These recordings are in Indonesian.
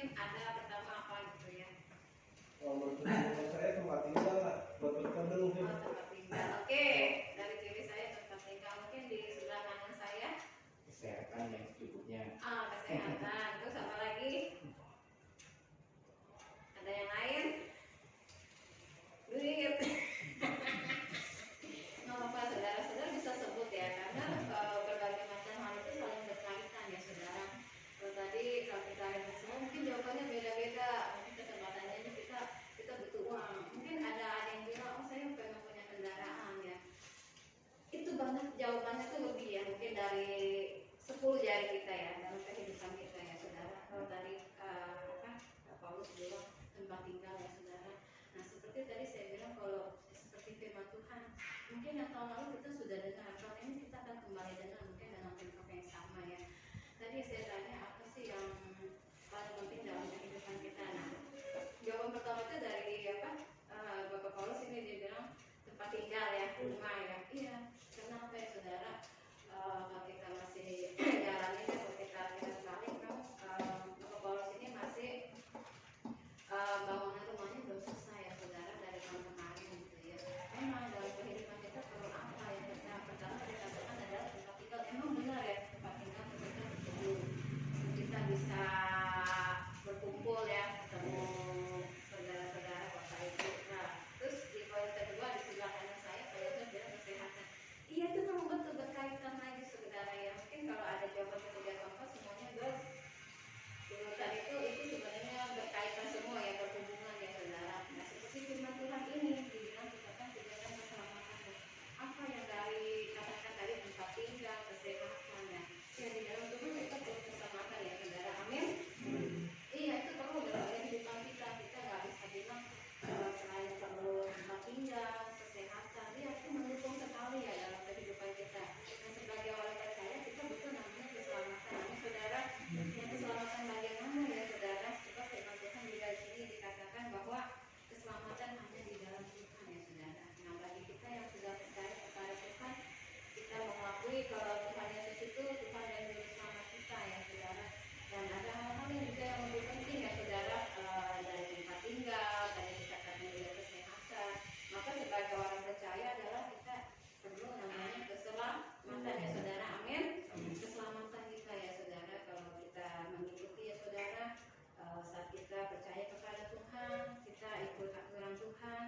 mungkin ada pertama apa gitu ya? Menurut saya tempat tinggal lah, buat berteduh. Tempat tinggal. Oke, dari kiri saya tempat tinggal, mungkin di sebelah kanan saya Kesehatan yang secukupnya. kesehatan. Terus apa lagi? Ada yang lain? Duit. Nggak apa-apa, saudara-saudara bisa sebut ya, karena berbagai macam hal itu saling berkaitan ya saudara. Kalau tadi kalau kita lihat semua mungkin jawabannya beda-beda. Mungkin kesempatannya ini kita butuh uang. Mungkin ada yang bilang, oh saya pengen punya kendaraan ya. Itu banyak jawabannya tuh lebih ya, mungkin dari 10 jari kita ya dalam kehidupan kita ya saudara. Kalau tadi Paulus bilang tempat tinggal ya saudara. Nah seperti tadi saya bilang kalau seperti firman Tuhan, mungkin yang tahun lalu kita sudah dengar, tahun ini kita akan kembali dengar mungkin dengan firman yang sama ya. Tadi saya tanya apa sih yang paling penting dalam kehidupan kita. Nah jawaban pertama itu dari Bapak Paulus ini dia bilang tempat tinggal ya, rumah ya. Iya, kenapa ya saudara? Kalau kita masih jalanin ya, kalau kita balik memang Bapak Paulus ini masih bangunan rumahnya belum selesai ya saudara dari tahun kemarin gitu ya. Memang dalam kehidupan kita perlu apa ya? Pertama dikatakan adalah tempat tinggal. Emang benar ya tempat tinggal kita berkumpul, kita bisa berkumpul ya, ketemu saudara-saudara kota itu. Nah, terus di poin kedua di sebelah kanan saya bilang kesehatan. Iya itu memang betul berkaitan lagi saudara ya. Mungkin kalau ada jawaban ketiga keempat semuanya urutan itu sebenarnya berkaitan semua ya, berhubungan ya saudara. Nah seperti firman Tuhan ini dibilang kita kan keselamatan ya. Apa yang dari katakan tadi tempat tinggal, kesehatan ya. Ya di dalam tubuh kita perlu keselamatan ya saudara. Amin. Iya itu perlu dalam kehidupan kita. Kita nggak bisa bilang selain perlu tempat tinggal, kesehatan, ya itu mendukung sekali ya dalam kehidupan kita. Dan sebagai orang percaya kita butuh namanya keselamatan. Amin saudara. Yang keselamatan bagaimana ya saudara? Sebab firman Tuhan juga di sini dikatakan bahwa keselamatan hanya di dalam Tuhan ya saudara. Nah bagi kita yang sudah percaya kepada Tuhan, kita mengakui kalau Tuhan Yesus itu Tuhan dan Juru Selamat kita ya saudara. Dan ada hal-hal yang juga yang lebih penting ya saudara, dari tempat tinggal, dari dikatakan juga kesehatan. Maka sebagai orang percaya adalah kita perlu namanya keselamatan ya saudara. Amin. Keselamatan kita ya saudara, kalau kita mengikuti ya saudara, saat kita percaya kepada Tuhan, kita ikut aturan Tuhan,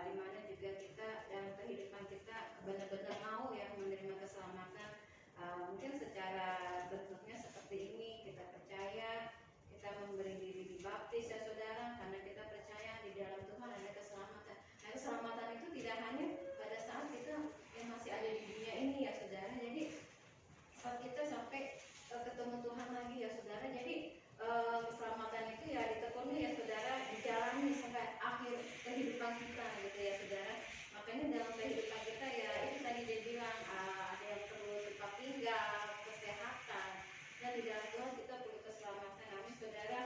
di mana juga kita dalam kehidupan kita benar-benar mau ya menerima keselamatan. Mungkin secara bentuknya seperti ini, kita percaya, kita memberi diri dibaptis ya saudara, karena kita percaya di dalam Tuhan ada keselamatan. Nah keselamatan itu tidak hanya pada saat kita yang masih ada di dunia ini ya saudara. Jadi saat kita sampai ketemu Tuhan lagi ya saudara. Jadi keselamatan itu ya ditekuni ya saudara, dijalani sampai akhir kehidupan kita gitu ya saudara. Makanya dalam kehidupan kita ya itu tadi dia bilang ada yang perlu tempat tinggal, kesehatan, dan di dalam Tuhan kita perlu keselamatan. Amin saudara.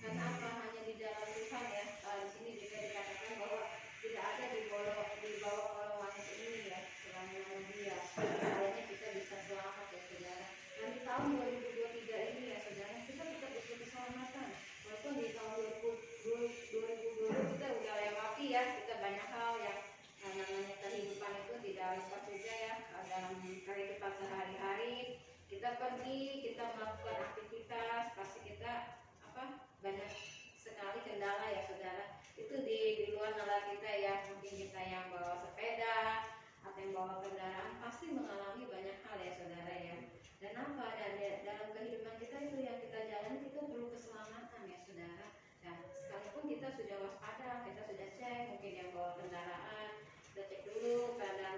Dan apa hanya di dalam Tuhan ya. Di sini juga dikatakan bahwa tidak ada di bawah kolongan ini ya selama dia. Akhirnya kita bisa selamat ya saudara. Dan di tahun 2023 ini ya saudara, kita tetap butuh keselamatan. Walaupun di tahun 2020 kita udah lewati ya, kita banyak hal yang namanya kehidupan itu tidak lewat juga ya. Dalam kehidupan sehari-hari kita pergi, kita melakukan aktivitas, pasti kita banyak sekali kendala ya saudara. Itu di luar nalar kita ya. Mungkin kita yang bawa sepeda atau yang bawa kendaraan pasti mengalami banyak hal ya saudara ya. Dan dalam kehidupan kita itu yang kita jalani, kita perlu keselamatan ya saudara. Nah sekalipun kita sudah waspada, kita sudah cek, mungkin yang bawa kendaraan kita cek dulu kendaraan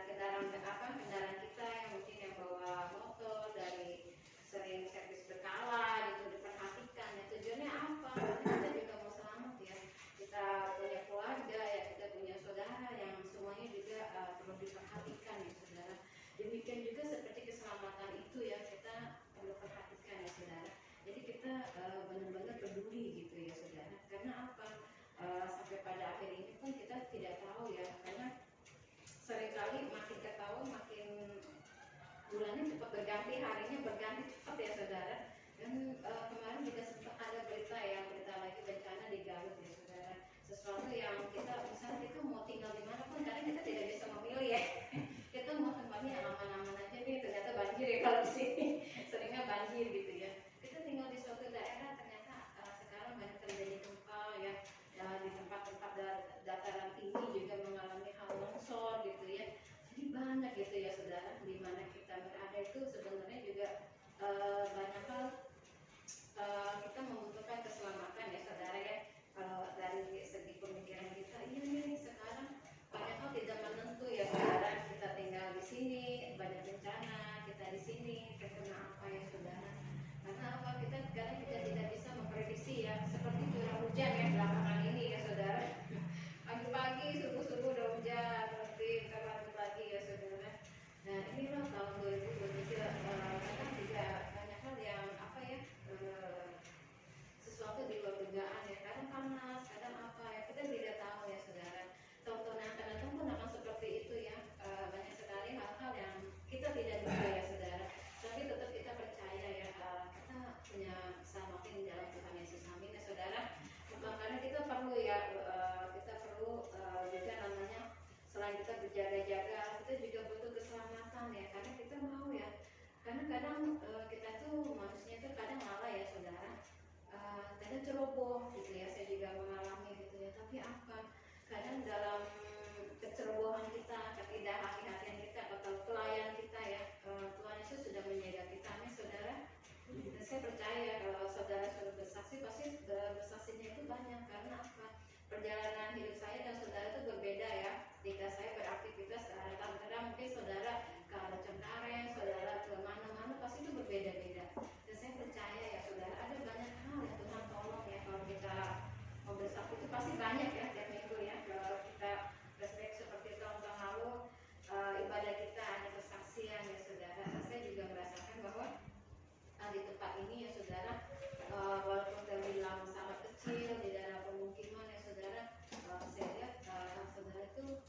kita, yang mungkin yang bawa motor dari sering servis berkala itu diperhatikan ya. Tujuannya apa? Karena kita juga mau selamat ya. Kita punya keluarga ya, kita punya saudara yang semuanya juga perlu diperhatikan ya saudara. Demikian juga seperti keselamatan itu ya, kita perlu perhatikan ya saudara. Jadi kita benar-benar peduli gitu ya saudara. Karena apa? Sampai pada akhir ini pun kita tidak tahu ya, karena seringkali makin ke tahun makin bulannya cepat berganti, harinya berganti cepat ya saudara. Dan kemarin juga sempat ada berita kadang dalam kecerobohan kita, ketidakhati-hatian kita, atau pelayan kita ya, Tuhan Yesus sudah menjaga kita. Amin saudara. Dan saya percaya kalau saudara sudah bersaksi, pasti bersaksinya itu banyak. Karena apa? Perjalanan hidup saya dan saudara itu berbeda ya. Jika saya beraktivitas ke arah Tangerang, mungkin saudara ke arah Cengkareng, saudara ke mana-mana, pasti itu berbeda-beda. Dan saya percaya ya saudara, ada banyak hal yang Tuhan tolong ya. Kalau kita mau bersaksi itu pasti banyak ya tiap minggu ya. Kalau kita flashback seperti tahun-tahun lalu, ibadah kita hanya kesaksian ya saudara. Saya juga merasakan bahwa di tempat ini ya saudara, walaupun terbilang sangat kecil di daerah pemukiman ya saudara, saya lihat saudara itu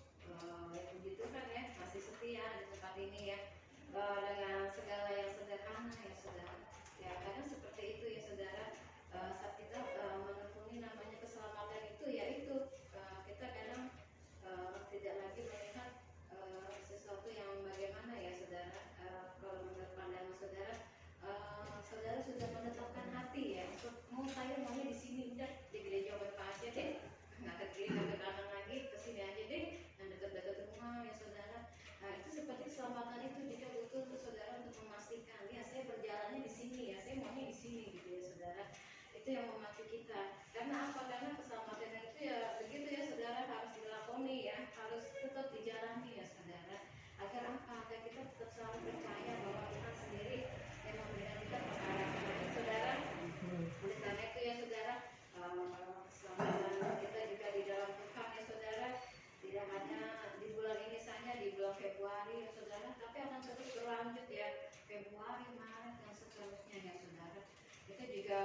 ya begitu kan ya, masih setia di tempat ini ya, dengan segala yang sederhana ya saudara. Ya kadang seperti itu ya saudara, saat kita menekuni namanya keselamatan itu ya itu, kita kadang tidak lagi melihat sesuatu yang bagaimana ya saudara. Kalau menurut pandangan saudara, saudara sudah menetapkan hati ya, mau saya maunya di sini, udah di gereja Bapak aja deh, nggak ke kiri nggak ke kanan lagi, ke sini aja deh, yang dekat-dekat rumah ya saudara. Nah itu seperti keselamatan itu juga butuh untuk saudara untuk memastikan ya, saya berjalannya di sini ya, saya maunya di sini gitu ya saudara. Itu yang memacu kita. Karena apa? Karena keselamatan itu ya begitu ya saudara, harus dilakoni ya, harus tetap dijalani ya saudara. Agar apa? Agar kita tetap selalu percaya bahwa Tuhan sendiri yang memberikan kita pengharapan saudara. Oleh karena itu ya saudara, keselamatan kita juga di dalam Tuhan ya saudara. Tidak hanya di bulan ini saja, di bulan Februari ya saudara, tapi akan terus berlanjut ya, Februari, Maret dan seterusnya ya saudara. Itu juga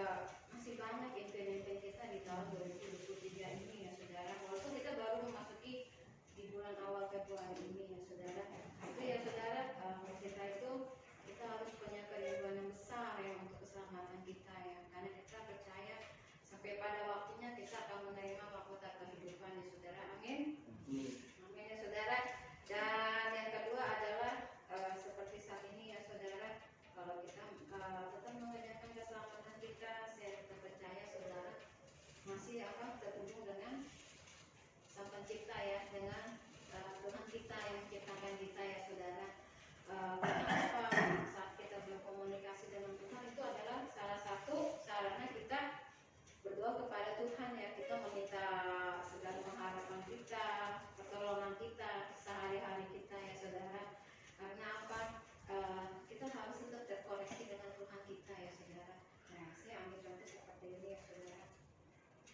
masih banyak impian-impian kita di tahun 2023 ini ya saudara. Walaupun kita baru memasuki di bulan awal Februari ini ya saudara. Itu ya saudara, kita itu kita harus punya kerinduan yang besar ya untuk keselamatan kita ya. Karena kita percaya sampai pada waktunya kita akan menerima mahkota kehidupan ya saudara. Amin. Amin ya saudara. Dan yang kedua adalah seperti saat ini ya saudara, kalau kita tetap mengerjakan keselamatan kita, saya tetap percaya saudara masih akan terhubung dengan Sang Pencipta ya, dengan Tuhan kita yang menciptakan kita ya saudara. Kenapa saat kita berkomunikasi dengan Tuhan itu adalah salah satu sarana kita berdoa kepada Tuhan ya, kita meminta segala pengharapan kita, pertolongan kita, sehari-hari kita ya saudara. Karena apa? Kita harus tetap terkoneksi dengan Tuhan kita ya saudara. Nah, saya ambil contoh seperti ini ya saudara.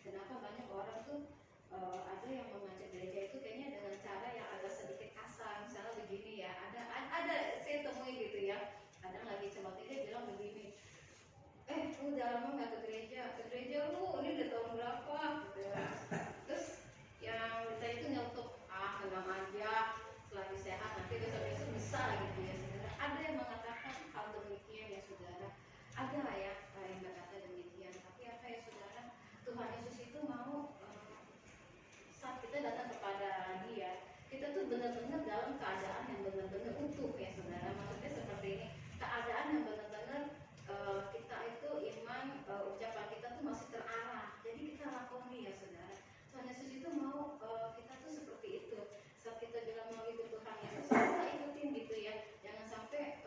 Kenapa banyak orang tuh ada yang memajak gereja itu kayaknya dengan cara yang agak sedikit kasar, misalnya begini ya. Ada saya temui gitu ya. Kadang lagi celoteh dia bilang begini, lu udah lama nggak ke gereja lu ini udah tahun berapa gitu ya. Terus yang kita itu nyeletuk, tenang aja, selagi sehat nanti besok-besok bisa gitu ya saudara. Ada yang mengatakan hal demikian ya saudara, ada ya yang berkata demikian. Tapi apa ya saudara, Tuhan Yesus itu mau saat kita datang kepada Dia, kita tuh benar-benar dalam keadaan yang benar-benar utuh ya saudara. Maksudnya seperti ini, keadaan yang benar-benar kita itu iman, ucapan kita tuh masih terarah. Jadi kita lakoni ya saudara. Tuhan Yesus itu mau kita tuh seperti itu. Saat kita bilang mau ikut Tuhan Yesus, kita ikutin gitu ya. Jangan sampai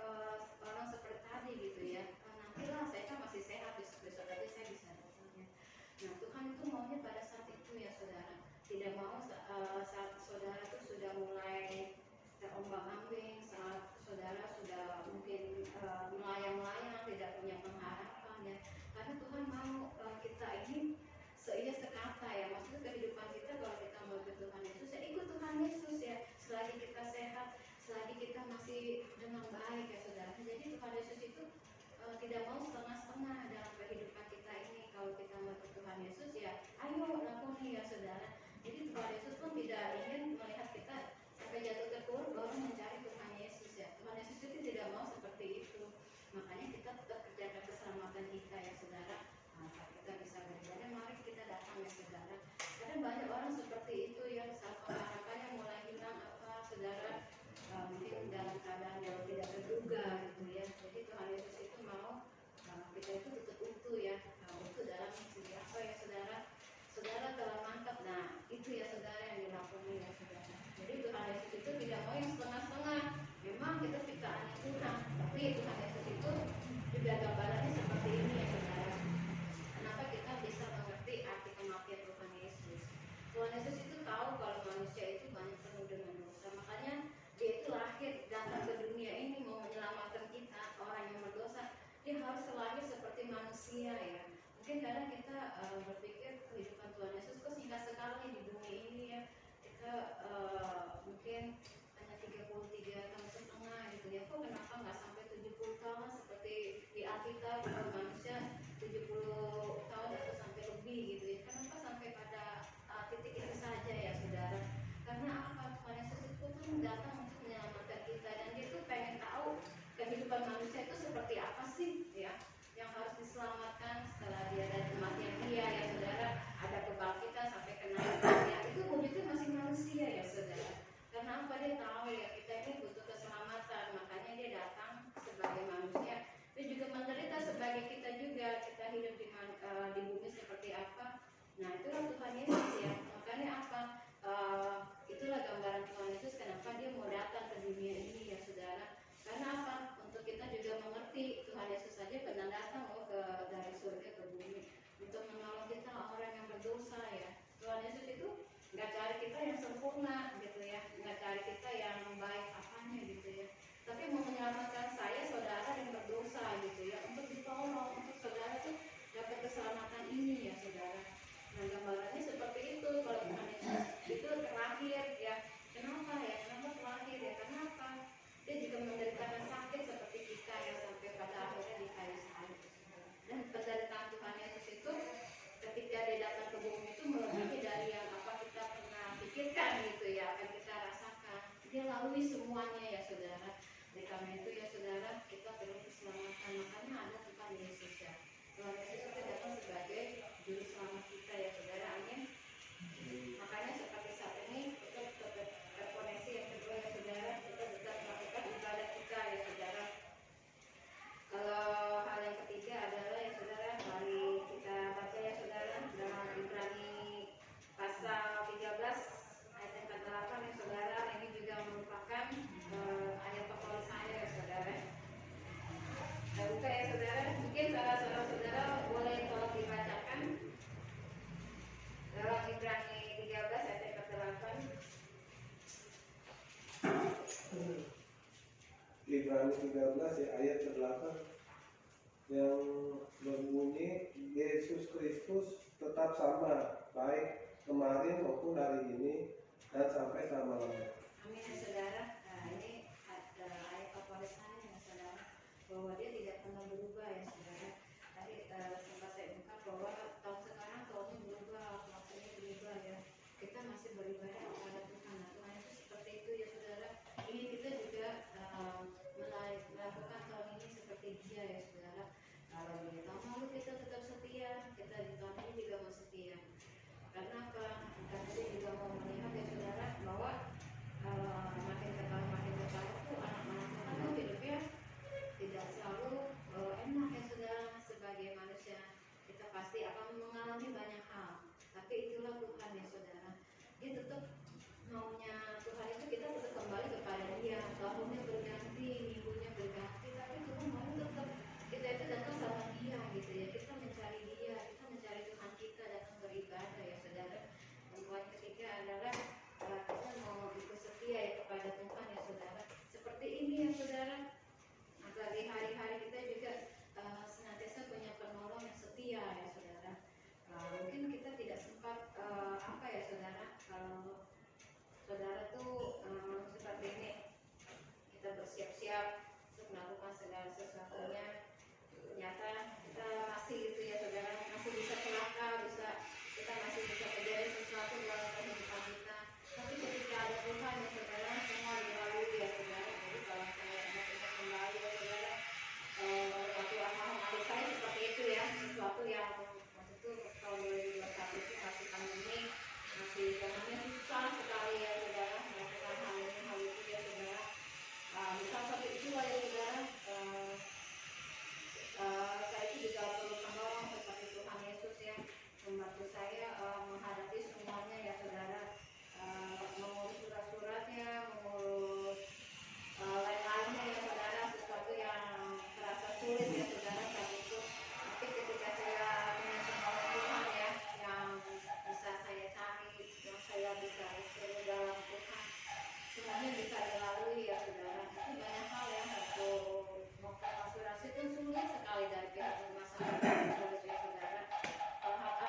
orang seperti tadi gitu ya. Nantilah saya kan masih sehat, besok-besok aja saya bisa datangnya. Nah Tuhan itu maunya pada saat itu ya saudara. Tidak mau saat saudara itu sudah mulai terombang-ambing, saat saudara sudah mungkin melayang-layang, tidak punya pengharapan ya. Karena Tuhan mau kita ini seia sekata ya. Maksudnya kehidupan kita kalau kita mau ke Tuhan Yesus ya ikut Tuhan Yesus ya. Selagi kita sehat, selagi kita masih dengan baik ya saudara. Jadi Tuhan Yesus itu tidak mau setengah-setengah dalam kehidupan kita ini. Kalau kita mau ke Tuhan Yesus ya ayo lakoni ya saudara. Jadi Tuhan Yesus pun tidak ingin melihat kita sampai jatuh terpuruk baru mencari Tuhan Yesus ya. Tuhan Yesus itu tidak mau seperti itu. Makanya kita tetap kerjakan keselamatan kita ya saudara. Saat kita bisa beribadah, mari kita datang ya saudara. Karena banyak orang seperti itu yang saat pengharapannya mulai hilang apa saudara, mungkin dalam keadaan yang tidak terduga gitu ya. Jadi Tuhan Yesus itu mau berpikir kehidupan Tuhan Yesus kok singkat sekali di dunia ini ya. Kita mungkin hanya 33 tahun setengah gitu ya. Kok kenapa nggak sampai 70 tahun seperti di Alkitab kalau manusia 70 tahun atau sampai lebih gitu ya. Kenapa sampai pada titik itu saja ya saudara? Karena apa? Tuhan Yesus itu kan datang untuk menyelamatkan kita dan dia tuh pengen tahu kehidupan manusia itu seperti apa sih ya, yang harus diselamatkan setelah dia dan kematian dia ya saudara. Ada kebangkitan sampai kenaikan ya, itu wujudnya masih manusia ya saudara. Karena apa? Dia tahu ya kita ini butuh keselamatan, makanya dia datang sebagai manusia. Dia juga menderita sebagai kita juga. Kita hidup di bumi seperti apa. Nah itulah Tuhan Yesus ya. Makanya apa? Itulah gambaran Tuhan Yesus kenapa dia mau datang ke dunia ini ya saudara. Karena apa? Untuk kita juga mengerti Tuhan Yesus saja pernah datang dari surga ke bumi untuk menolong kita orang yang berdosa ya. Tuhan Yesus itu nggak cari kita yang sempurna gitu ya, nggak cari kita yang baik apanya gitu ya, tapi mau menyelamatkan saya saudara yang berdosa gitu ya, untuk ditolong, untuk saudara tuh dapat keselamatan ini ya saudara. Nah gambarannya seperti itu. Kalau Tuhan Yesus itu terakhir ya. Kenapa ya? Kenapa terakhir ya? Karena apa? Dia juga menderitakan sakit seperti kita ya, sampai pada akhirnya di kayu salib. Dan penderitaan Tuhan Yesus itu ketika dia datang ke bumi itu melebihi dari yang apa kita pernah pikirkan gitu ya, akan kita rasakan. Dia lalui semuanya ya saudara. Oleh karena itu ya saudara, kita perlu keselamatan. Makanya ada Tuhan Yesus ya. Tuhan Yesus itu datang sebagai juru selamat kita ya saudara. Amin. Makanya seperti saat ini kita tetap terkoneksi yang kedua ya saudara, kita tetap melakukan ibadah kita ya saudara. Kalau hal yang ketiga adalah ya saudara, mari kita baca ya saudara dalam Ibrani pasal 13 ayat yang ke-8 ya saudara. Ini juga merupakan ayat favorit saya ya saudara. Kita buka ya saudara. Mungkin saudara boleh tolong dibacakan dalam Ibrani 13 ayat yang ke-8. Ibrani 13 ya ayat ke-8 yang berbunyi, Yesus Kristus tetap sama baik kemarin maupun hari ini dan sampai selama-lamanya. Amin ya saudara. Nah ini ayat favorit saya ya saudara, bahwa dia tidak pernah berubah ya saudara. Tadi sempat saya buka bahwa tahun sekarang tahunnya berubah, waktunya berubah ya. Kita masih beribadah kepada Tuhan. Nah Tuhan itu seperti itu ya saudara. Ini kita juga melakukan tahun ini seperti dia ya saudara. Kalau di tahun lalu kita tetap setia, kita di tahun ini juga mau setia. Karena apa? Kita juga mau melihat ya saudara bahwa makin ke tahun tuh anak-anak Tuhan tuh hidupnya tidak selalu enak ya saudara. Sebagai manusia kita pasti akan mengalami banyak hal, tapi itulah Tuhan ya saudara. Dia tetap maunya Tuhan itu kita tetap kembali kepada dia. Tahunnya berganti, minggunya berganti, tapi Tuhan mau tetap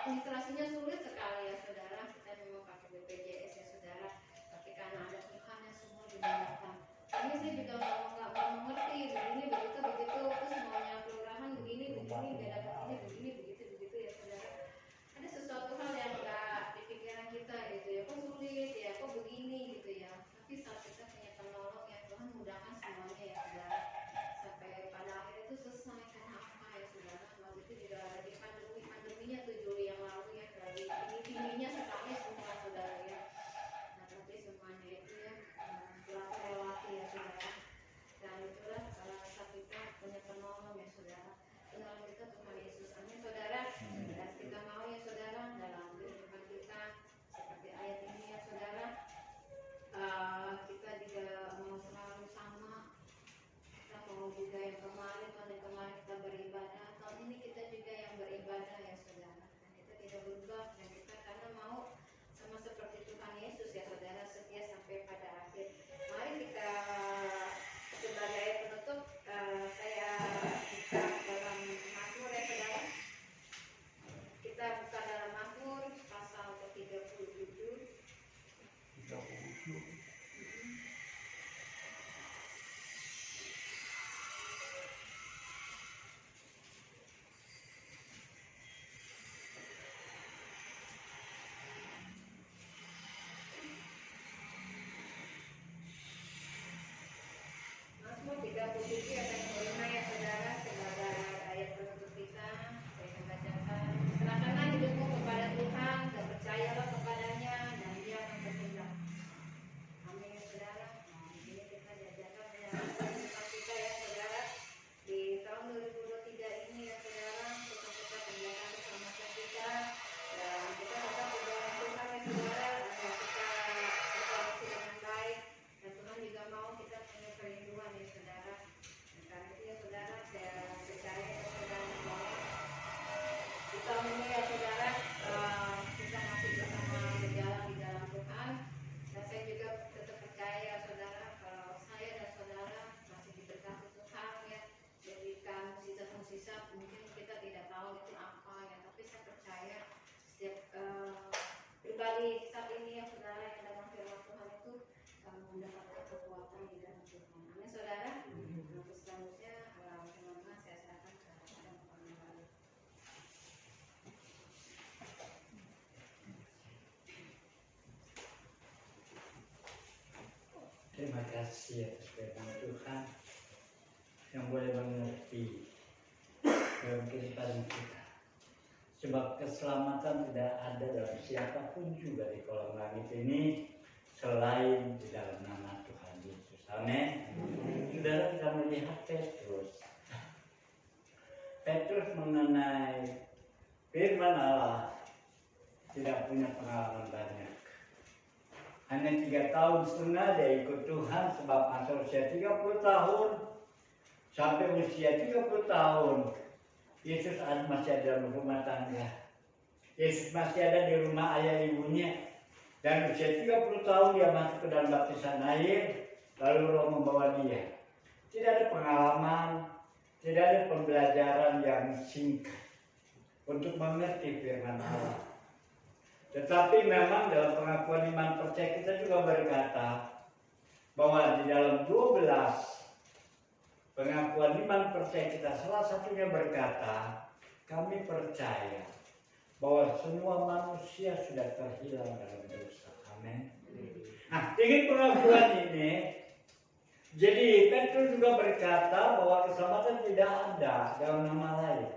administrasinya sulit sekali ya saudara. Kita memang pakai BPJS ya saudara, tapi karena ada Tuhan yang semua dimudahkan. Ini saya juga nggak mau mengerti begini begitu terus maunya kelurahan begini dia dapat ini begini begitu ya saudara. Ada sesuatu hal yang nggak di pikiran kita gitu ya, kok sulit ya, kok begini gitu ya. Tapi saat kita punya penolong ya Tuhan mudahkan semuanya ya saudara, sampai pada akhir itu selesai. Karena apa ya saudara, waktu itu juga ada di pandeminya 7 Juli yang lalu ya, lagi tingginya sekali semua saudara ya. Nah tapi semuanya itu ya telah terlewati ya saudara. Dan itulah saat kita punya penolong ya saudara, penolong kita Tuhan Yesus. Amin saudara. Dan kita mau ya saudara dalam kehidupan kita seperti ayat ini ya saudara, kita juga mau selalu sama. Kita mau juga yang kemarin kita beribadah, tahun ini kita juga yang beribadah ya saudara. Dan kita tidak berubah, dan kita karena mau sama seperti Tuhan Yesus ya saudara, setia sampai pada akhir. Mari kita sebagai penutup saya buka dalam Mazmur ya saudara. Kita buka dalam Mazmur pasal ke-37. Mazmur 37 akan kelima ya saudara, sebagai ayat penutup kita. Saya akan bacakan. Serahkanlah hidupmu kepada Tuhan dan percayalah kepadanya, dan Dia akan bertindak. Amin ya saudara. Nah, di sini kita diajarkan menyerahkan kehidupan kita ya saudara. Di tahun 2023 ini ya saudara, kita tetap menjaga keselamatan kita, dan kita tetap berdoa Tuhan ya saudara, agar kita berfungsi dengan baik. Dan Tuhan juga mau kita punya kerinduan ya saudara. Dan karena itu ya saudara, saya percaya ya saudara bahwa di tahun ini ya saudara, kita masih bersama berjalan di dalam Tuhan. Dan saya juga tetap percaya ya saudara, kalau saya dan saudara masih diberkati Tuhan ya, diberikan mukjizat-mukjizat, mungkin kita tidak tahu itu apa ya, tapi saya percaya setiap pribadi saat ini ya saudara yang dalam firman Tuhan itu mendapatkan kekuatan di dalam Tuhan. Amin saudara. Untuk selanjutnya firman Tuhan saya serahkan kepada kembali. Terima kasih atas firman Tuhan yang boleh mengerti dalam kehidupan kita. Sebab keselamatan tidak ada dalam siapapun juga di kolong langit ini selain di dalam nama Tuhan Yesus. Amin. Saudara, kita melihat Petrus mengenai firman Allah tidak punya pengalaman banyak. Hanya 3,5 tahun dia ikut Tuhan, sebab masa usia 30 tahun sampai usia 30 tahun Yesus masih ada dalam rumah tangga. Yesus masih ada di rumah ayah ibunya. Dan usia 30 tahun dia masuk ke dalam baptisan air, lalu Roh membawa dia. Tidak ada pengalaman, tidak ada pembelajaran yang singkat untuk mengerti firman Allah. Tetapi memang dalam pengakuan iman percaya kita juga berkata bahwa di dalam 12 pengakuan iman percaya kita, salah satunya berkata, kami percaya bahwa semua manusia sudah terhilang dalam dosa. Amin. Nah, dengan pengakuan ini, jadi Petrus juga berkata bahwa keselamatan tidak ada dalam nama lain.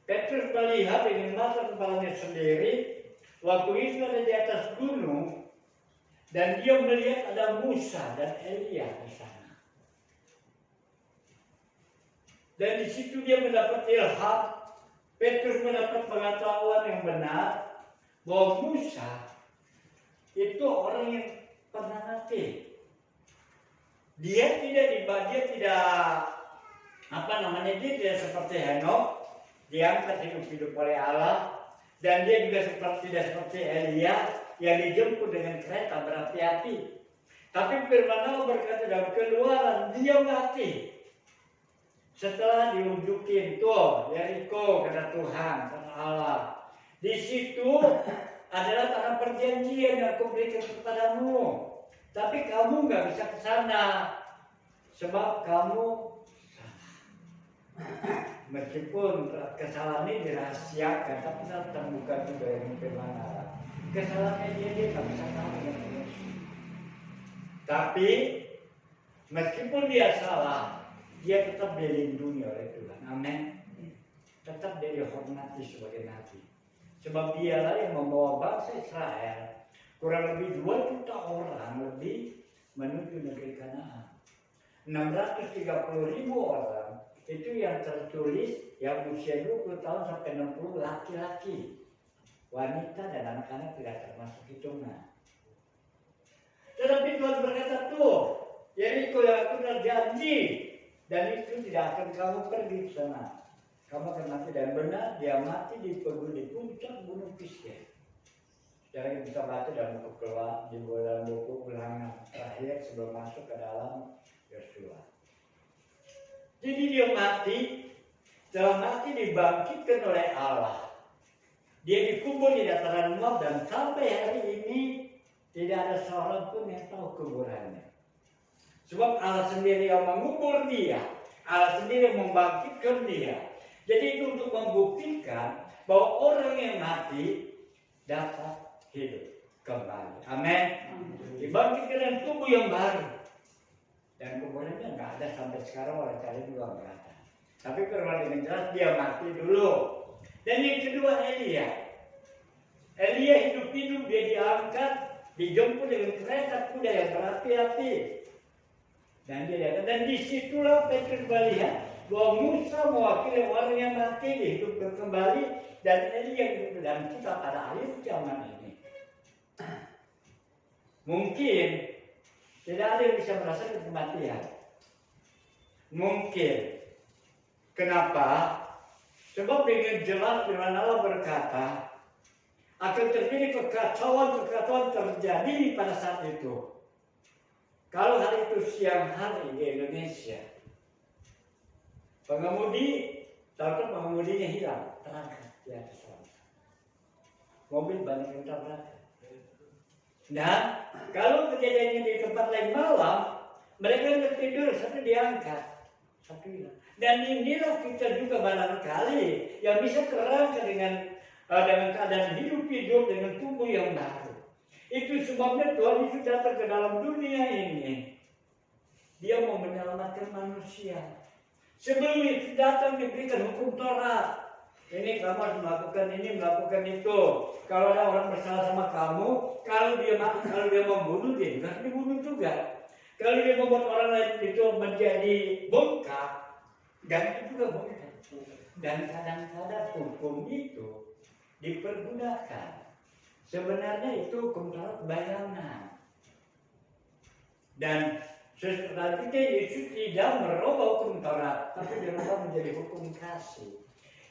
Petrus melihat dengan mata kepalanya sendiri waktu Yesus ada di atas gunung, dan dia melihat ada Musa dan Elia di sana. Dan di situ dia mendapat ilham. Petrus mendapat pengetahuan yang benar bahwa Musa itu orang yang pernah mati. Dia tidak seperti Henokh, diangkat hidup oleh Allah. Dan dia juga tidak seperti Elia yang dijemput dengan kereta berapi-api. Tapi firman Allah berkata dalam Keluaran, dia mati. Setelah diunjukin tuh Yeriko kata Tuhan, kata Allah, Di situ adalah tanah perjanjian yang aku berikan kepadamu. Tapi kamu nggak bisa ke sana sebab kamu meskipun kesalahan ini dirahasiakan, tapi tetap bukan juga yang firman Allah. Kesalahannya dia nggak bisa tahu yang Yesus. Tapi meskipun dia salah, dia tetap dilindungi oleh Tuhan. Amin. Tetap dia dihormati sebagai nabi. Sebab dialah yang membawa bangsa Israel kurang lebih 2 juta orang lebih menuju negeri Kanaan. 630.000 orang itu yang tertulis yang usia 20 tahun sampai 60 laki-laki. Wanita dan anak-anak tidak termasuk hitungan. Tetapi Tuhan berkata tuh, Yeriko yang aku telah janji dan itu tidak akan kamu pergi ke sana. Kamu akan mati, dan benar dia mati di puncak gunung Pisgah. Sejarah yang kita baca dalam buku Keluaran, di dalam buku Ulangan terakhir sebelum masuk ke dalam Yosua. Jadi dia mati, setelah mati dibangkitkan oleh Allah. Dia dikubur di dataran Moab dan sampai hari ini tidak ada seorang pun yang tahu kuburannya. Sebab Allah sendiri yang mengubur dia, Allah sendiri yang membangkitkan dia. Jadi itu untuk membuktikan bahwa orang yang mati dapat hidup kembali. Amin. Dibangkitkan dengan tubuh yang baru. Dan kuburannya nggak ada sampai sekarang, orang cari juga nggak ada. Tapi firman dengan jelas dia mati dulu. Dan yang kedua Elia. Elia hidup-hidup, dia diangkat, dijemput dengan kereta kuda yang berapi-api. Dan dia datang, dan disitulah Petrus melihat bahwa Musa mewakili orang yang mati dihidupkan kembali, dan Elia hidup dalam kita pada akhir zaman ini. Mungkin tidak ada yang bisa merasakan kematian. Mungkin. Kenapa? Sebab dengan jelas firman Allah berkata akan terjadi kekacauan terjadi pada saat itu. Kalau hari itu siang hari di Indonesia, tahu-tahu pengemudinya hilang, terangkat di atas sana. Mobil banyak yang tabrakan. Nah, kalau kejadiannya di tempat lain malam, mereka tertidur, satu diangkat, satu hilang. Dan inilah kita juga barangkali yang bisa terangkat dengan keadaan hidup dengan tubuh yang baru. Itu sebabnya Tuhan Yesus datang ke dalam dunia ini. Dia mau menyelamatkan manusia. Sebelum Yesus datang diberikan hukum Taurat. Ini kamu harus melakukan ini, melakukan itu. Kalau ada orang bersalah sama kamu, kalau dia membunuh, dia juga harus dibunuh juga. Kalau dia membuat orang lain itu menjadi bengkak, dan itu juga bengkak. Dan kadang-kadang hukum itu dipergunakan. Sebenarnya itu hukum Taurat bayangan. Dan setelah itu Yesus tidak merubah hukum Taurat, tapi dirubah menjadi hukum kasih.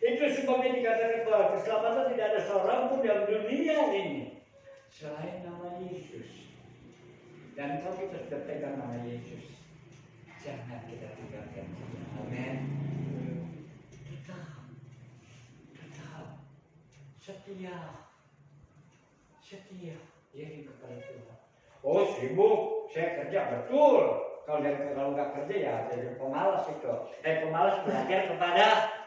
Itu sebabnya dikatakan bahwa keselamatan tidak ada seorang pun dalam dunia ini selain nama Yesus. Dan kalau kita sudah pegang nama Yesus, jangan kita tinggalkan dia. Amin. Tetap setia yakin kepada Tuhan. Oh sibuk, saya kerja betul. Kalau nggak kerja ya jadi pemalas itu. Pemalas belajar kepada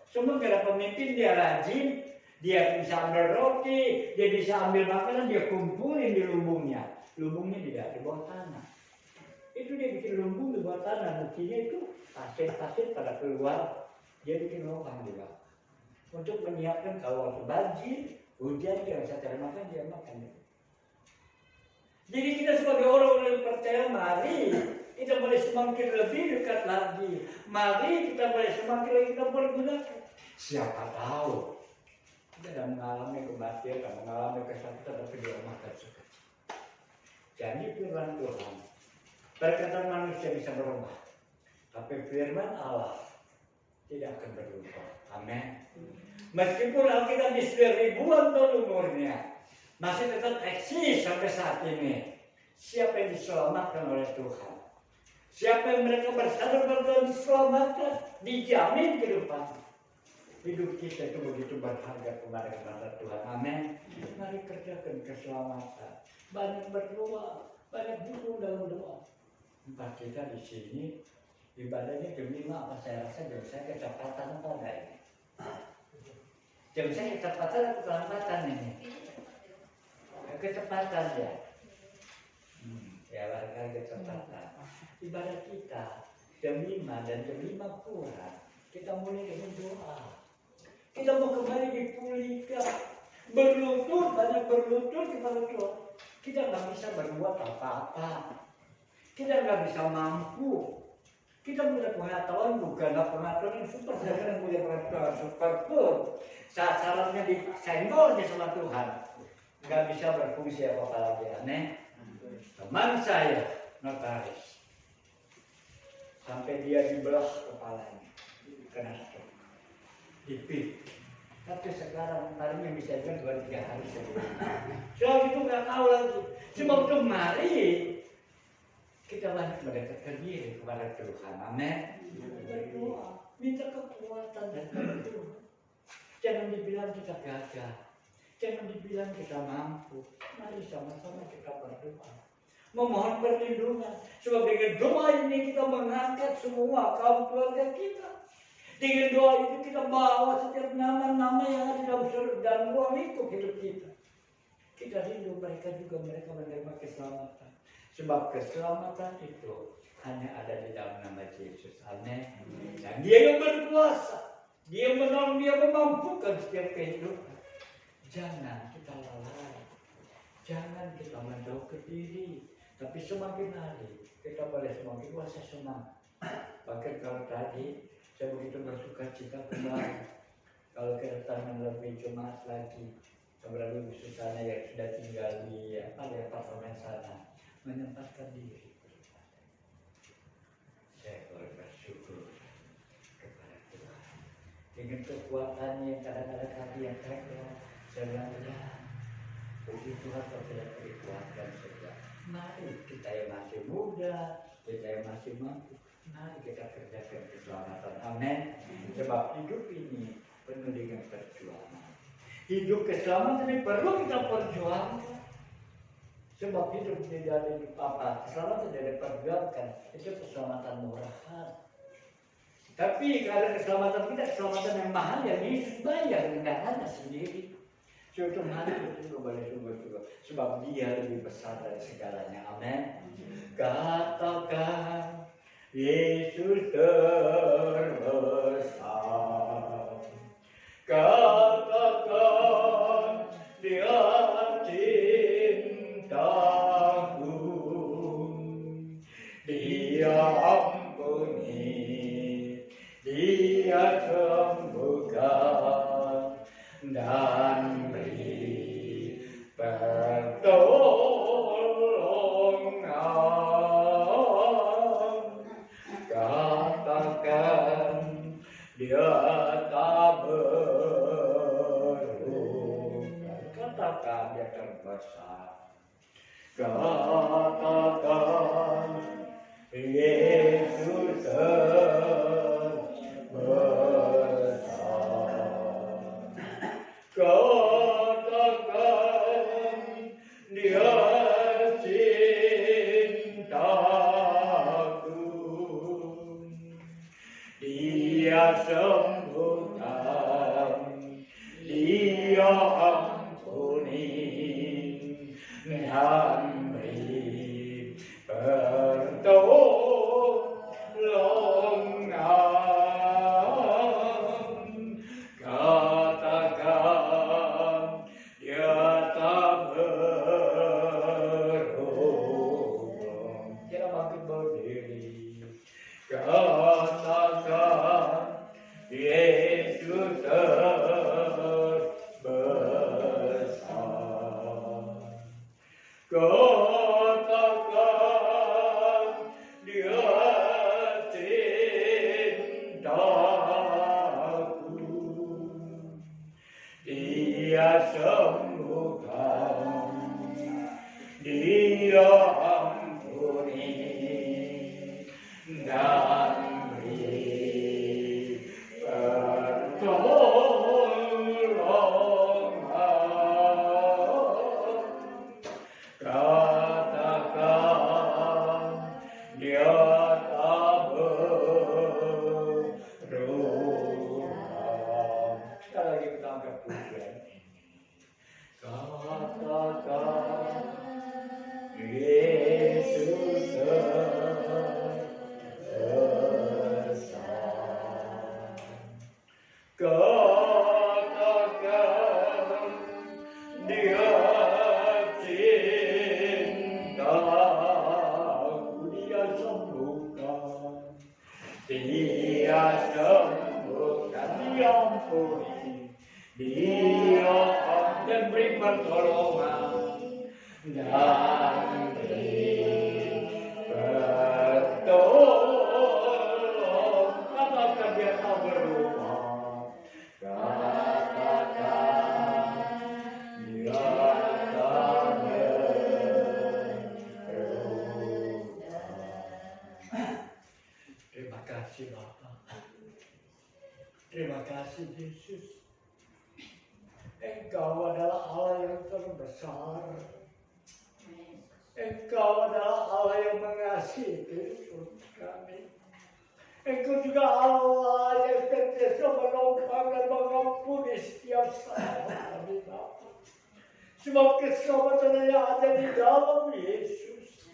semua kada pemimpin dia rajin, dia bisa ambil roti, dia bisa ambil makanan, dia kumpulin di lumbungnya. Lumbungnya tidak di bawah tanah. Itu dia bikin lumbung di bawah tanah. Buktinya itu pasir-pasir pada keluar, dia bikin lubang juga. Untuk menyiapkan kalau waktu banjir, hujan dia bisa cari makan, dia makan. Jadi kita sebagai orang yang percaya, mari kita boleh semakin lebih dekat lagi. Mari kita boleh semakin lagi kita pergunakan. Siapa tahu kita sudah mengalami kematian, dan mengalami kesakitan, tapi dia makan suka. Jadi firman Tuhan, perkataan manusia bisa berubah, tapi firman Allah tidak akan berubah. Amin. Meskipun Alkitab sudah ribuan tahun umurnya, masih tetap eksis sampai saat ini. Siapa yang diselamatkan oleh Tuhan? Siapa yang mereka bersadar bahwa diselamatkan, dijamin ke depan. Hidup kita itu begitu berharga kepada Tuhan. Amin. Mari kerjakan keselamatan. Banyak berdoa, banyak dukung dalam doa. Tempat kita di sini ibadahnya jam 5 apa saya rasa jam saya kecepatan apa enggak ini? Jam saya kecepatan atau kelambatan ini? Kecepatan ya. Ya barangkali kecepatan. Ibadah kita jam 5 dan jam 5 kurang. Kita mulai dengan doa. Kita mau kembali dipulihkan. Berlutut, banyak berlutut kepada Tuhan. Kita nggak bisa berbuat apa-apa. Kita nggak bisa mampu. Kita punya pengetahuan bukanlah pengetahuan yang super. Kita punya pengetahuan super pun. Saat salamnya disenggol sama Tuhan. Nggak bisa berfungsi apa-apa lagi. Aneh. Teman saya, notaris. Sampai dia dibelah kepalanya. Kena stroke. Dipik. Tapi sekarang tadinya bisa juga 2-3 hari sebelumnya. Soal itu nggak tahu lagi. Sebab kemari kita banyak mendekatkan diri kepada Tuhan. Amin. Berdoa, minta kekuatan dan Tuhan. Jangan dibilang kita gagal. Jangan dibilang kita mampu. Mari sama-sama kita berdoa. Memohon perlindungan. Sebab dengan doa ini kita mengangkat semua kaum keluarga kita. Dengan doa itu kita bawa setiap nama-nama yang ada dalam surga dan ruang lingkup hidup kita. Kita rindu mereka juga mereka menerima keselamatan. Sebab keselamatan itu hanya ada di dalam nama Yesus. Amin. Dan Dia yang berkuasa. Dia menolong, Dia memampukan setiap kehidupan. Jangan kita lalai. Jangan kita mendoket diri. Tapi semakin hari kita boleh semakin kuasa semangat. Bahkan kalau tadi saya begitu bersuka cita kembali. Kalau kedatangan lebih cemas lagi, kepada ibu Susana yang sudah tinggal di apartemen sana, menyempatkan diri. Saya bersyukur kepada Tuhan. Dengan kekuatannya yang kadang-kadang kaki yang tegak, saya bilang ya, puji Tuhan kalau tidak dikuatkan saja. Mari kita yang masih muda, kita yang masih mampu. Mari kita kerjakan keselamatan. Amin. Sebab hidup ini penuh dengan perjuangan. Hidup keselamatan ini perlu kita perjuangkan. Sebab hidup tidak ada hidup apa. Keselamatan tidak diperjuangkan. Itu keselamatan murahan. Tapi karena keselamatan kita keselamatan yang mahal yang Yesus bayar dengan darahnya sendiri. Suatu hari kita boleh sungguh-sungguh. Sebab Dia lebih besar dari segalanya. Amin. Katakan Yesus terbesar. Katakan Dia cintaku. Dia ampuni, Dia sembuhkan dan beri pertolongan. Katakan Dia tak berubah. Katakan Dia terbesar. Katakan Yesus terbesar. Katakan Dia cintaku. Dia sembuhkan, Dia ampuni dan beri pertolongan. Katakan Dia tak berubah. Kita bangkit berdiri. Katakan Yesus terbesar. Katakan Dia cintaku. Dia sembuhkan, Dia ampuni dan beri pertolongan. memberi pertolongan dan beri pertolongan. Apakah dia tak berubah? Katakan dia tak berubah. Terima kasih Bapa. Terima kasih Yesus. Engkau adalah Allah yang terbesar. Engkau adalah Allah yang mengasihi Kristus kami. Engkau juga Allah yang senantiasa menopang dan mengampuni setiap salah kami Bapa. Sebab keselamatan yang ada di dalam Yesus.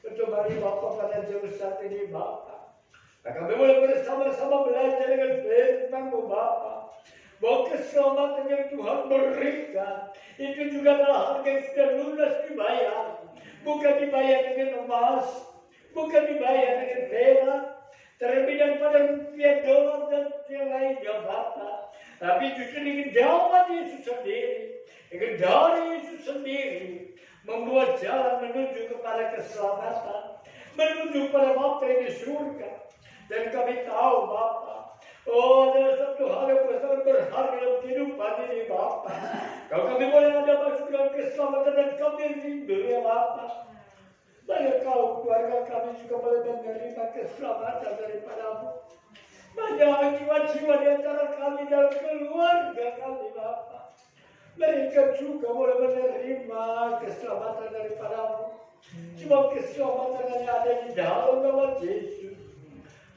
Betul mari Bapa pada jam saat ini Bapa. Kami boleh bersama-sama belajar dengan firman-Mu Bapa. Bahwa keselamatan yang Tuhan berikan itu juga adalah harga yang sudah lunas dibayar. Bukan dibayar dengan emas, bukan dibayar dengan perak, terlebih daripada rupiah, dolar dan yang lainnya Bapa. Tapi justru dengan jawaban Yesus sendiri, dengan dari Yesus sendiri membuat jalan menuju kepada keselamatan, menuju pada Bapa yang di surga. Dan kami tahu Bapa, oh ada satu hal yang sangat berharga dalam kehidupan ini Bapa. Kalau kami boleh ada masuk dalam keselamatan dan kami rindu ya Bapa. Banyak kau keluarga kami juga boleh menerima keselamatan daripada-Mu. Banyak jiwa-jiwa di antara kami dalam keluarga kami Bapa. Mereka juga boleh menerima keselamatan daripada-Mu. Sebab keselamatan yang ada di dalam nama Yesus.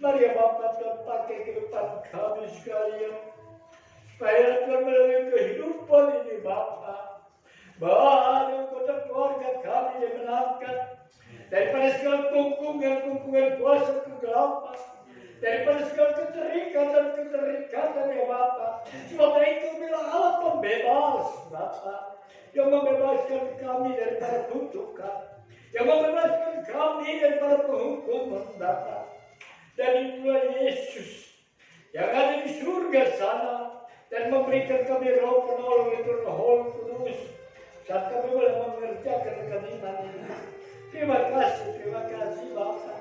Mari ya Bapa Tuhan pakai kehidupan kami sekalian. Supaya Tuhan melalui kehidupan ini Bapa. Bahwa kota keluarga kami dimenangkan. Daripada segala kungkungan kuasa kegelapan. Daripada segala keterikatan ya Bapa. Sebab itu bila Allah pembebas Bapa. Yang membebaskan kami daripada kutukan. Yang membebaskan kami daripada penghukuman Bapa. Dan itulah Yesus yang ada di surga sana dan memberikan kami roh penolong itu Roh Kudus saat kami boleh mengerjakan keimanan ini. Terima kasih Bapa.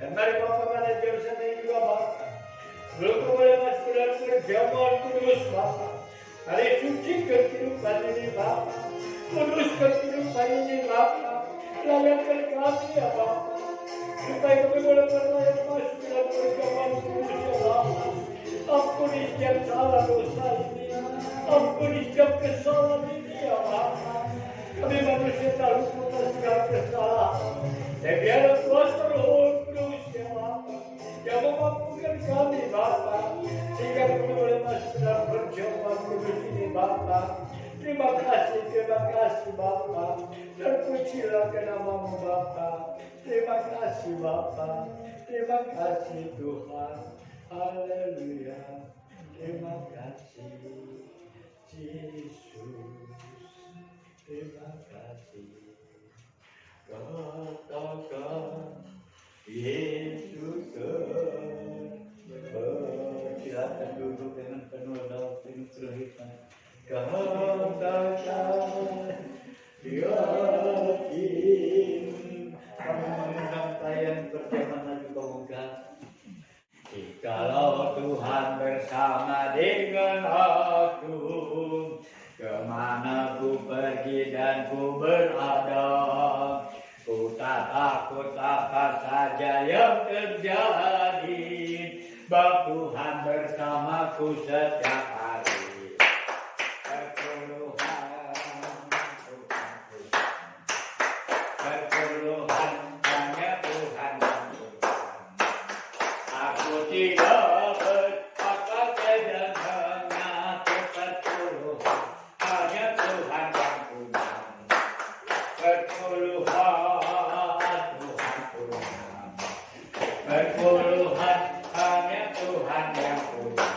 Dan mari Bapa pada jam sana ini juga Bapa. Belum kau boleh masuk dalam perjamuan kudus Bapa. Mari sucikan kehidupan ini Bapa. Kuduskan kehidupan ini Bapa. Layankan kami ya Bapa. Supaya kami boleh berlayar masuk dalam perjamuan kudus ya Bapa. Ampuni setiap salah dosa ini. Ampuni setiap kesalahan ini ya Bapa. Kami manusia tak luput dari segala kesalahan. Dan biarlah kuasa Roh Kudus ya Bapa yang memampukan kami Bapa. Sehingga kami boleh masuk dalam perjamuan kudus ini Bapa. Terima kasih Bapa. Terpujilah ke nama-Mu Bapa. Terima kasih Bapa. Terima kasih Tuhan. Haleluya. Terima kasih Yesus. Terima kasih. Katakan Yesus silakan duduk dengan penuh dalam penuh kehidupan. Katakan yakin. Kami mengundang tayang perjamuan juga buka. Jikalau Tuhan bersama dengan aku, kemana ku pergi dan ku berada, ku tak takut apa saja yang terjadi, sebab Tuhan bersamaku setiap hari. Perpuluhan hanya Tuhan yang Tuhan. Aku tidak berpakai dengan perpuluhan hanya Tuhan yang Tuhan. Perpuluhan Tuhan Tuhan. Perpuluhan hanya Tuhan yang Tuhan.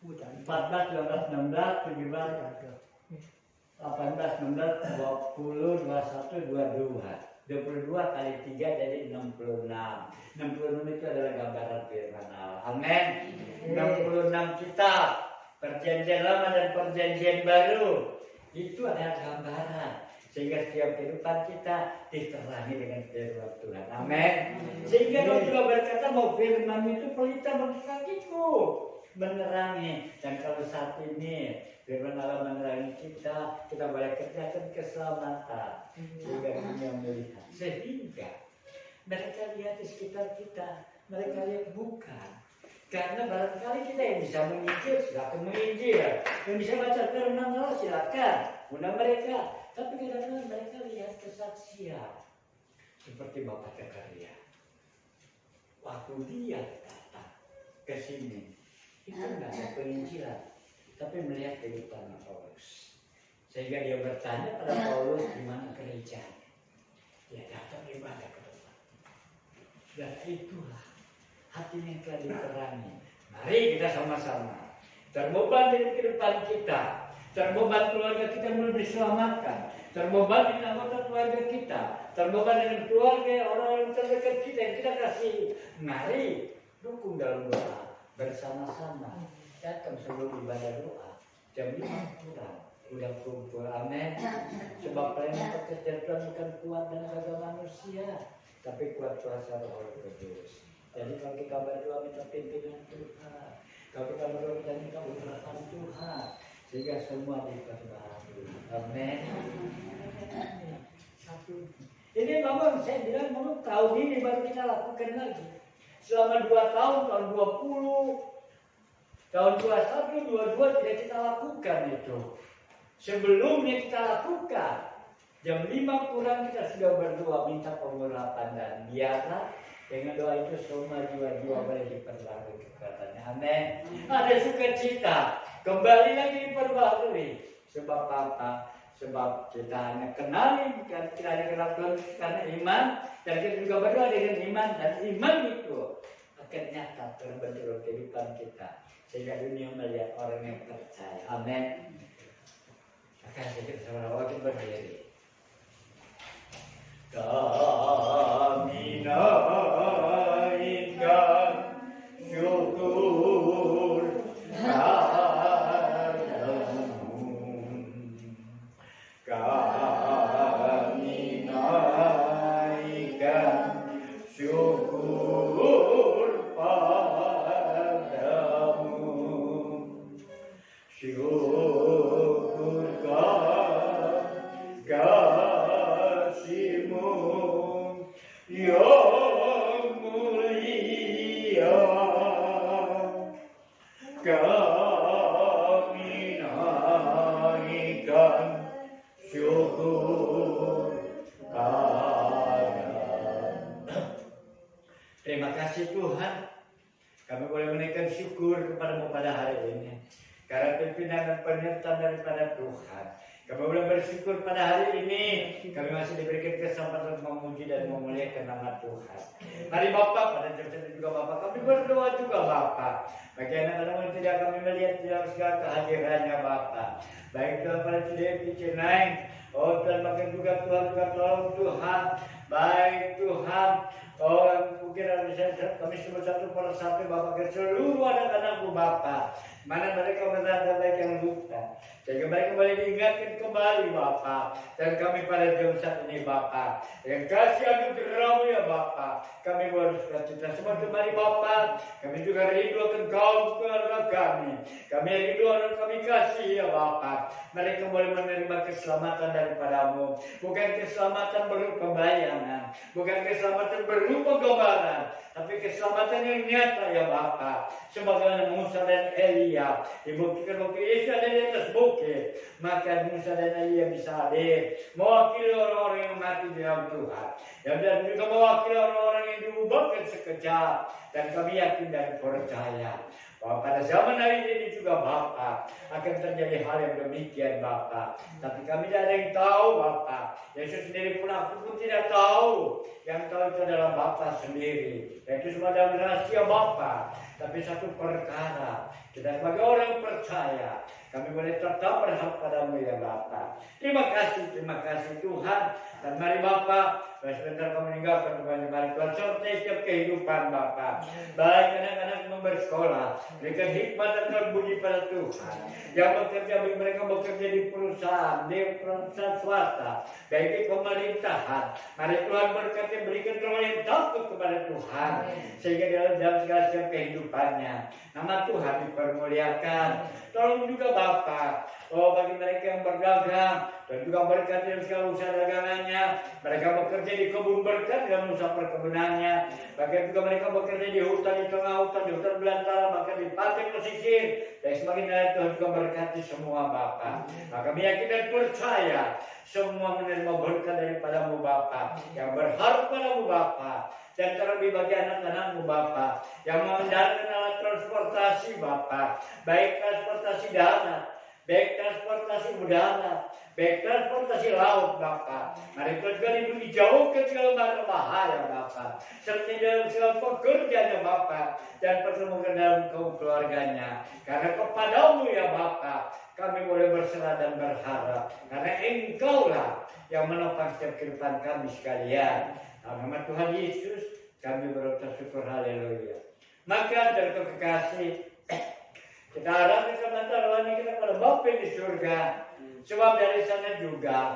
14, 15, 16, 17, 18, 19, 20, 21, 22. 22 kali 3 jadi 66. 66 itu adalah gambaran firman Allah. Amin. 66 kitab, perjanjian lama dan perjanjian baru. Itu adalah gambaran. Sehingga setiap kehidupan kita diterangi dengan firman Tuhan. Amin. Sehingga kalau juga berkata bahwa firman itu pelita bagi kakiku, menerangi. Dan kalau saat ini firman Allah menerangi kita boleh kerjakan keselamatan. Sehingga dunia melihat. Sehingga mereka lihat di sekitar kita, mereka lihat bukan. Karena barangkali kita yang bisa menginjil, silakan menginjil. Yang bisa baca firman Allah, silakan. Undang mereka. Tapi kadang-kadang mereka lihat kesaksian. Seperti Bapak Zakaria. Waktu dia datang ke sini, itu tidak ada penginjilan. Tapi melihat kehidupan Paulus. Sehingga dia bertanya pada Paulus di mana gereja. Dia datang ibadah ke tempat. Dan itulah hatinya telah diterangi. Mari kita sama-sama terbeban di kehidupan kita, terbeban keluarga kita mulai diselamatkan, terbeban dengan anggota keluarga kita, terbeban dengan keluarga orang-orang terdekat kita yang kita kasih. Mari dukung dalam doa bersama-sama. Datang sebelum ibadah doa jam 5 kurang udah kumpul. Amin. Sebab pelayanan pekerjaan Tuhan bukan kuat dan tenaga manusia, tapi kuat kuasa Roh Kudus. Jadi kalau kita berdoa minta pimpinan Tuhan, kalau kita berdoa kita minta urapan Tuhan, sehingga semua diperbarui. Amin. Satu. Ini memang saya bilang memang tahun ini baru kita lakukan lagi. Selama 2 tahun, tahun 20, tahun 21, 22 tidak kita lakukan itu. Sebelumnya kita lakukan. Jam 5 kurang kita sudah berdoa minta pengurapan dan biarlah dengan doa itu semua jiwa-jiwa boleh diperbarui kekuatannya. Amin. Ada sukacita. Kembali lagi diperbarui. Sebab apa? Sebab kita hanya kenali, kita hanya kenal Tuhan karena iman. Dan kita juga berdoa dengan iman. Dan iman itu akan nyata terbentuk dalam kehidupan kita. Sehingga dunia melihat orang yang percaya. Amin. Akan kita sama-sama kita berdiri. Kami naikkan syukur padamu. Kami naikkan syukur padamu. Syukur kasih-Mu yang mulia. Kami naikkan syukur padamu. Terima kasih Tuhan, kami boleh menaikkan syukur kepada-Mu pada hari ini. Karena pimpinan dan penyertaan daripada Tuhan. Kami boleh bersyukur pada hari ini. Kami masih diberikan kesempatan memuji dan memuliakan nama Tuhan. Mari Bapak, pada jam ini juga Bapak, kami berdoa juga Bapak. Bagi anak-anak yang tidak kami melihat dalam segala kehadirannya Bapak. Baik Tuhan pada tidak Cicenai. Oh Tuhan, makin juga Tuhan tolong Tuhan. Baik Tuhan. Oh, mungkin kami semua satu persatu Bapak ke seluruh anak-anakmu Bapak. Mana mereka berada baik yang lupa. Sehingga mereka kembali diingatkan kembali Bapak. Dan kami pada jam saat ini Bapak. Yang kasih anugerah-Mu ya Bapak. Kami boleh kita semua kembali Bapak. Kami juga rindu akan Kau keluarga kami. Kami rindu akan kami kasih ya Bapak. Mereka boleh menerima keselamatan daripada-Mu. Bukan keselamatan berupa bayangan. Bukan keselamatan berupa gambaran. Tapi keselamatan yang nyata ya Bapak. Sebagaimana Musa dan Elia dibuktikan waktu Yesus ada di atas bukit, maka Musa dan Elia bisa hadir mewakili orang-orang yang mati di dalam Tuhan, dan juga mewakili orang-orang yang diubahkan sekejap. Dan kami yakin dan percaya bahwa pada zaman hari ini juga Bapak akan terjadi hal yang demikian Bapak. Tapi kami tidak ada yang tahu Bapak. Yesus sendiri pun aku pun tidak tahu. Yang tahu itu adalah Bapak sendiri. Itu semua dalam rahasia Bapak. Tapi satu perkara, kita sebagai orang percaya, kami boleh tetap berharap padamu ya Bapak. Terima kasih Tuhan. Dan mari Bapak, sebentar kami meninggalkan mari Tuhan sertai setiap kehidupan Bapak. Baik anak-anak yang bersekolah, berikan hikmat dan terbudi pada Tuhan. Yang bekerja, mereka bekerja di perusahaan swasta, baik di pemerintahan. Mari Tuhan berkati, berikan roh yang takut kepada Tuhan, sehingga dalam segala setiap kehidupannya nama Tuhan dipermuliakan. Tolong juga Bapak, oh bagi mereka yang berdagang dan juga berkat dalam segala usaha dagangannya, mereka bekerja di kebun berkat dalam usaha perkebunannya, bagi juga mereka bekerja di hutan, di tengah hutan, di hutan belantara, bahkan di pantai pesisir, dan semakin dari Tuhan juga berkati semua Bapak. Maka kami yakin dan percaya semua menerima berkat daripada-Mu Bapak, yang berharap padamu Bapak. Dan terlebih bagi anak-anak-Mu Bapak yang mengandalkan alat transportasi Bapak, baik transportasi darat, baik transportasi udara, baik transportasi laut Bapak. Mari Tuhan juga lindungi jauhkan segala macam bahaya Bapak, serta dalam segala pekerjaannya Bapak, dan pertemukan dalam keluarganya. Karena kepadamu ya Bapak kami boleh berserah dan berharap, karena Engkaulah yang menopang setiap kehidupan kami sekalian. Dalam nama Tuhan Yesus kami berucap syukur, haleluya. Maka dari kekasih, kita harap kita mental kita pada Bapa di surga, sebab dari sana juga